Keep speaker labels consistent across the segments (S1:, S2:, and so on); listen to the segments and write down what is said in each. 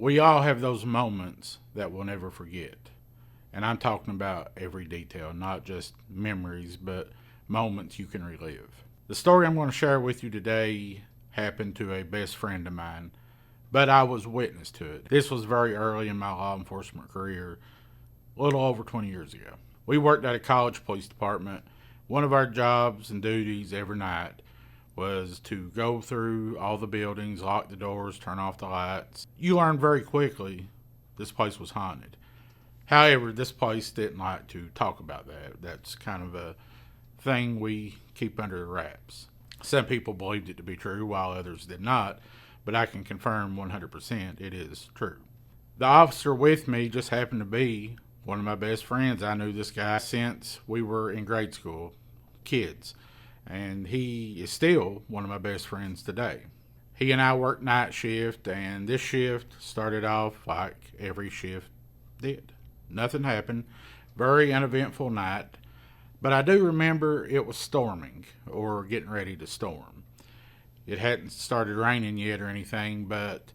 S1: We all have those moments that we'll never forget. And I'm talking about every detail, not just memories, but moments you can relive. The story I'm going to share with you today happened to a best friend of mine, but I was witness to it. This was very early in my law enforcement career, a little over 20 years ago. We worked at a college police department. One of our jobs and duties every night was to go through all the buildings, lock the doors, turn off the lights. You learn very quickly this place was haunted. However, this place didn't like to talk about that. That's kind of a thing we keep under wraps. Some people believed it to be true, while others did not, but I can confirm 100% it is true. The officer with me just happened to be one of my best friends. I knew this guy since we were in grade school, kids, and he is still one of my best friends today. He and I worked night shift, and this shift started off like every shift did. Nothing happened. Very uneventful night. But I do remember it was storming, or getting ready to storm. It hadn't started raining yet or anything, but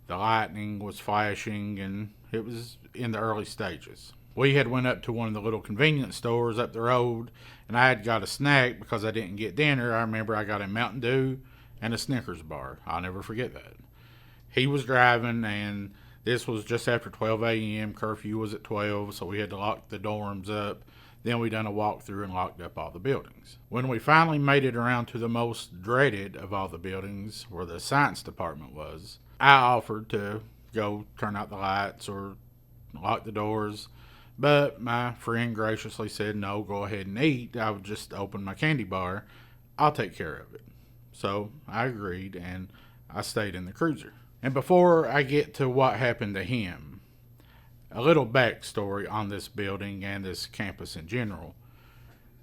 S1: the lightning was flashing, and it was in the early stages. We had went up to one of the little convenience stores up the road, and I had got a snack because I didn't get dinner. I remember I got a Mountain Dew and a Snickers bar. I'll never forget that. He was driving, and this was just after 12 a.m. Curfew was at 12, so we had to lock the dorms up. Then we done a walkthrough and locked up all the buildings. When we finally made it around to the most dreaded of all the buildings, where the science department was, I offered to go turn out the lights or lock the doors, but my friend graciously said, no, go ahead and eat. I would just open my candy bar. I'll take care of it. So I agreed, and I stayed in the cruiser. And before I get to what happened to him, a little backstory on this building and this campus in general.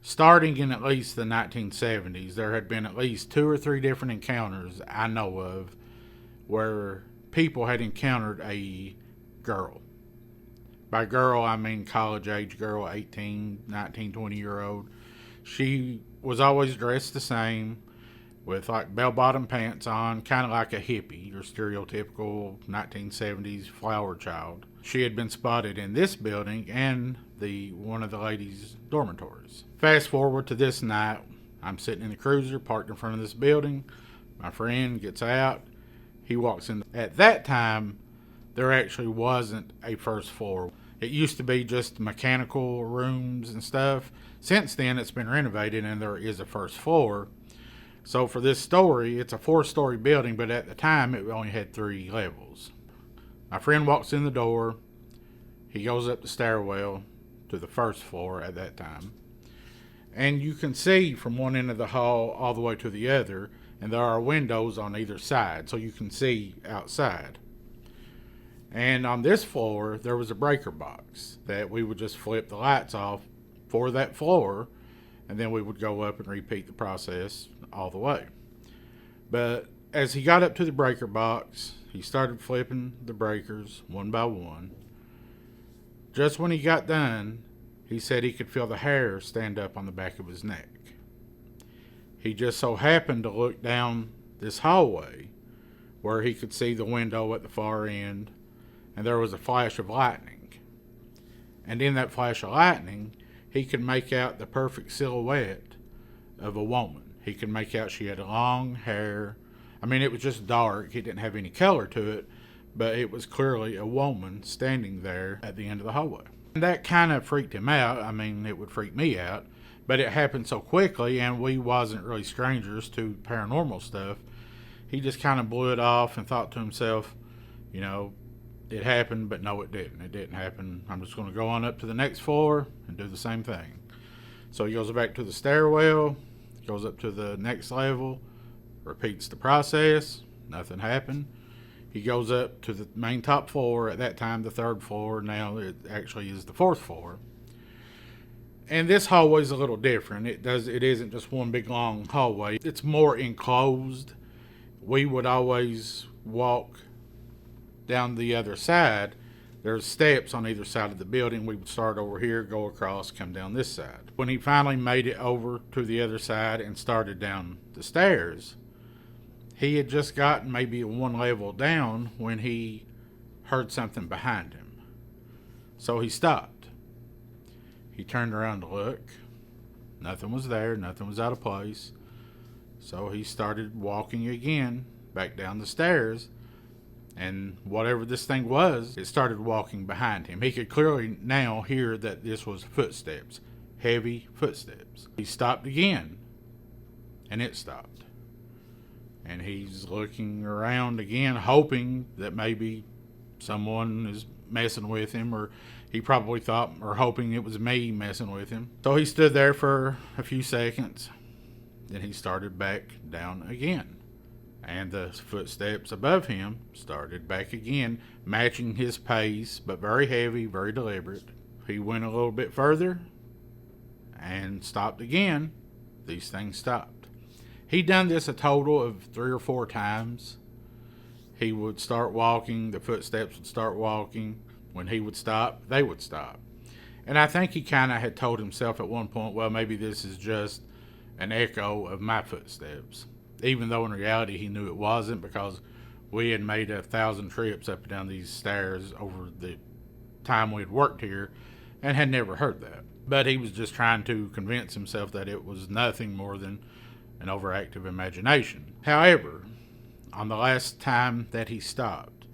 S1: Starting in at least the 1970s, there had been at least 2 or 3 different encounters I know of where people had encountered a girl. By girl, I mean college-age girl, 18, 19, 20-year-old. She was always dressed the same, with like bell-bottom pants on, kind of like a hippie, your stereotypical 1970s flower child. She had been spotted in this building and one of the ladies' dormitories. Fast forward to this night, I'm sitting in the cruiser, parked in front of this building. My friend gets out. He walks in. At that time, there actually wasn't a first floor. It used to be just mechanical rooms and stuff. Since then, it's been renovated and there is a first floor. So for this story, it's a 4-story building, but at the time, it only had 3 levels. My friend walks in the door. He goes up the stairwell to the first floor at that time. And you can see from one end of the hall all the way to the other, and there are windows on either side, so you can see outside. And on this floor, there was a breaker box that we would just flip the lights off for that floor, and then we would go up and repeat the process all the way. But as he got up to the breaker box, he started flipping the breakers one by one. Just when he got done, he said he could feel the hair stand up on the back of his neck. He just so happened to look down this hallway where he could see the window at the far end, and there was a flash of lightning. And in that flash of lightning, he could make out the perfect silhouette of a woman. He could make out she had long hair. I mean, it was just dark. It didn't have any color to it, but it was clearly a woman standing there at the end of the hallway. And that kind of freaked him out. I mean, it would freak me out, but it happened so quickly, and we wasn't really strangers to paranormal stuff. He just kind of blew it off and thought to himself, you know, it happened, but no, it didn't. It didn't happen. I'm just going to go on up to the next floor and do the same thing. So he goes back to the stairwell, goes up to the next level, repeats the process. Nothing happened. He goes up to the main top floor, at that time the 3rd floor. Now it actually is the 4th floor. And this hallway is a little different. It isn't just one big long hallway. It's more enclosed. We would always walk down the other side. There's steps on either side of the building. We would start over here, go across, come down this side. When he finally made it over to the other side and started down the stairs, he had just gotten maybe 1 level down when he heard something behind him. So he stopped. He turned around to look. Nothing was there. Nothing was out of place. So he started walking again back down the stairs. And whatever this thing was, it started walking behind him. He could clearly now hear that this was footsteps. Heavy footsteps. He stopped again. And it stopped. And he's looking around again, hoping that maybe someone is messing with him, or he probably thought or hoping it was me messing with him. So he stood there for a few seconds. Then he started back down again. And the footsteps above him started back again, matching his pace, but very heavy, very deliberate. He went a little bit further and stopped again. These things stopped. He'd done this a total of 3 or 4 times. He would start walking, the footsteps would start walking. When he would stop, they would stop. And I think he kind of had told himself at one point, well, maybe this is just an echo of my footsteps. Even though in reality he knew it wasn't, because we had made 1,000 trips up and down these stairs over the time we had worked here and had never heard that. But he was just trying to convince himself that it was nothing more than an overactive imagination. However, on the last time that he stopped,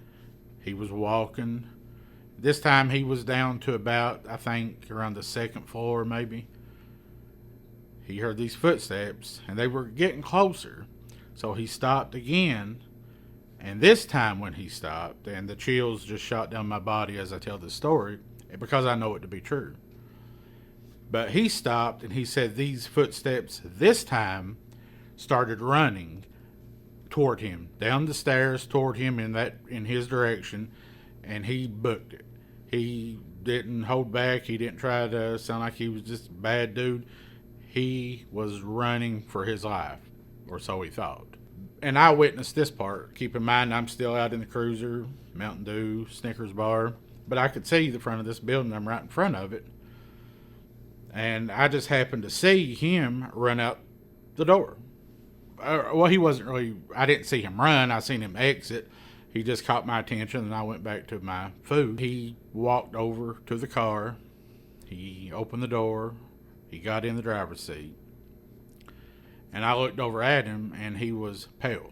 S1: he was walking. This time he was down to about, I think, around the 2nd floor maybe. He heard these footsteps, and they were getting closer. So he stopped again, and this time when he stopped, and the chills just shot down my body as I tell this story, because I know it to be true. But he stopped, and he said these footsteps this time started running toward him, down the stairs toward him in his direction, and he booked it. He didn't hold back. He didn't try to sound like he was just a bad dude. He was running for his life, or so he thought. And I witnessed this part. Keep in mind, I'm still out in the cruiser, Mountain Dew, Snickers bar, but I could see the front of this building. I'm right in front of it. And I just happened to see him run out the door. Well, he wasn't really, I didn't see him run. I seen him exit. He just caught my attention, and I went back to my food. He walked over to the car. He opened the door. He got in the driver's seat. And I looked over at him, and he was pale.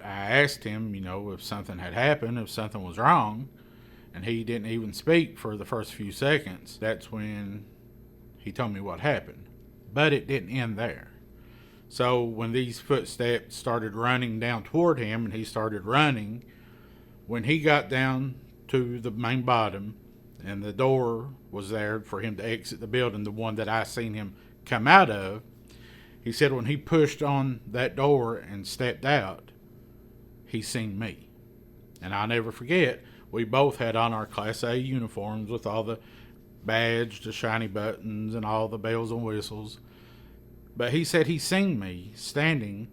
S1: I asked him, if something had happened, if something was wrong, and he didn't even speak for the first few seconds. That's when he told me what happened. But it didn't end there. So when these footsteps started running down toward him, and he started running, when he got down to the main bottom, and the door was there for him to exit the building, the one that I seen him come out of, he said when he pushed on that door and stepped out, he seen me. And I'll never forget, we both had on our Class A uniforms with all the badge, the shiny buttons, and all the bells and whistles. But he said he seen me standing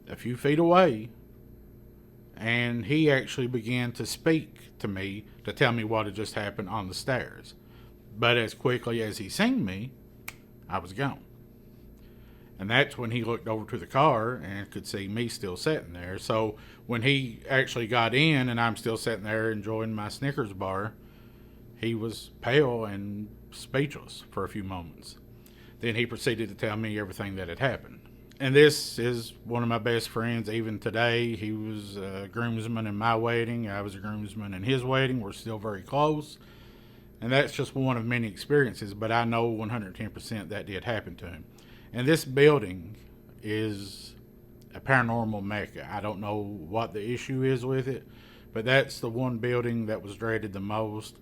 S1: a few feet away, and he actually began to speak to me to tell me what had just happened on the stairs. But as quickly as he seen me, I was gone. And that's when he looked over to the car and could see me still sitting there. So when he actually got in and I'm still sitting there enjoying my Snickers bar, he was pale and speechless for a few moments. Then he proceeded to tell me everything that had happened. And this is one of my best friends even today. He was a groomsman in my wedding. I was a groomsman in his wedding. We're still very close. And that's just one of many experiences, but I know 110% that did happen to him. And this building is a paranormal mecca. I don't know what the issue is with it, but that's the one building that was dreaded the most.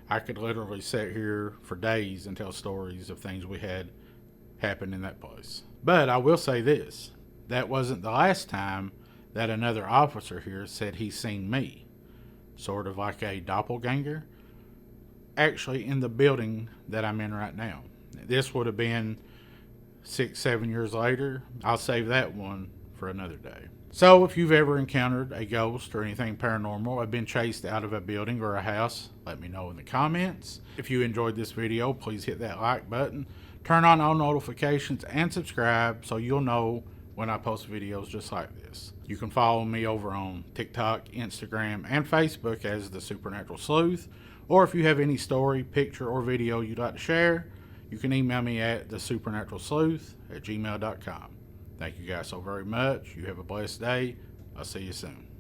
S1: I could literally sit here for days and tell stories of things we had happen in that place. But I will say this, that wasn't the last time that another officer here said he seen me, sort of like a doppelganger, actually in the building that I'm in right now. This would have been 6-7 years later. I'll save that one for another day. So if you've ever encountered a ghost or anything paranormal or been chased out of a building or a house, let me know in the comments. If you enjoyed this video, please hit that like button, turn on all notifications, and subscribe so you'll know when when I post videos just like this. You can follow me over on TikTok, Instagram, and Facebook as The Supernatural Sleuth. Or if you have any story, picture, or video you'd like to share, you can email me at thesupernaturalsleuth@gmail.com. Thank you guys so very much. You have a blessed day. I'll see you soon.